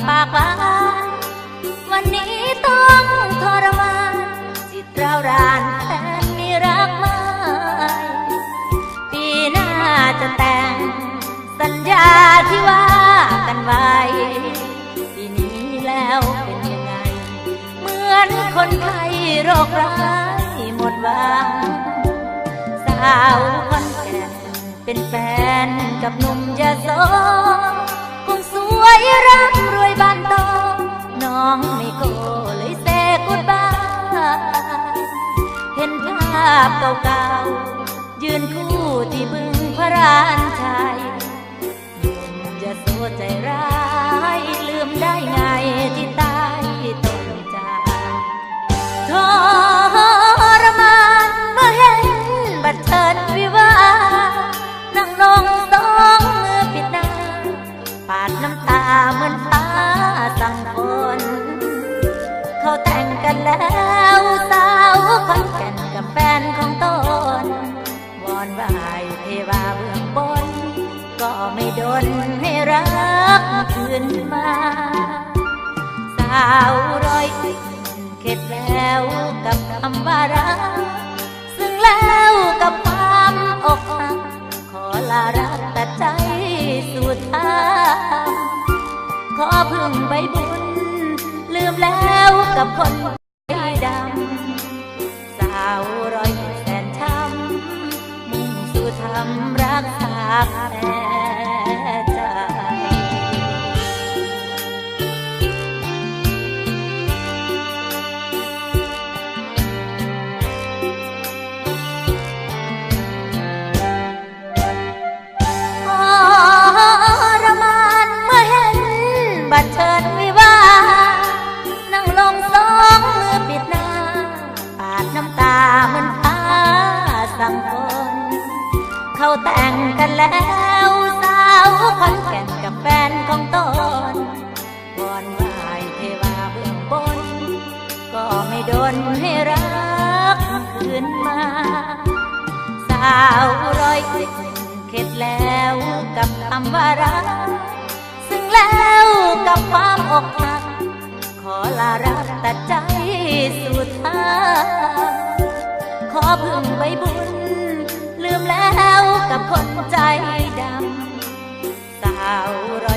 ำปากหวานวันนี้ต้องทรมานจิตร้าวรานแทนมีรักไม่ปีหน้าจะแต่งสัญญาที่ว่ากันไว้ปีนี้แล้วเป็นยังไงเหมือนคนไข้โรคร้ายหมดหวังสาวคนแก่นเป็นแฟนกับหนุ่มยโสคงสวยร่ำรวยบ้านโตน้องไม่โกเลยเซกุดบายเห็นภาพเก่าๆยืนคู่ที่บึงพระรานชัยหนุ่มยโสใจร้ายลืมได้ไงที่ตายต้นจากทรมานเมื่อเห็นบัตรเชิญวิวานั่งลงสองมือปิดหน้าปาดน้ำตาเหมือนฟ้าสั่งฝนเขาแต่งกันแล้วสาวคนแก่นกับแฟนของตนวอนไหว้เทวาเบื้องบนก็ไม่ดลให้รักคืนมาสาวร้อยสิบเข็ดแล้วกับคำว่ารักซึ่งแล้วกับความอกหักขอลารักตัดใจสุดท้ายขอพึ่งใบบุญลืมแล้วกับคนใจดำสาวร้อยแสนช้ำมุ่งสู่ทำรักษาแท้ใจบัตรเชิญวิวานั่งลงสองมือปิดหน้าปาดน้ำตาเหมือนฟ้าสั่งฝนเขาแต่งกันแล้วสาวคนแก่นกับแฟนของตนวอนไหว้เทวาเบื้องบนก็ไม่ดลให้รักคืนมาสาวร้อยสิบเข็ดแล้วกับคำว่ารักซึ่งแล้วกับความอกหักขอลารักตัดใจสุดท้ายขอพึ่งใบบุญลืมแล้วกับคนใจดำสาวร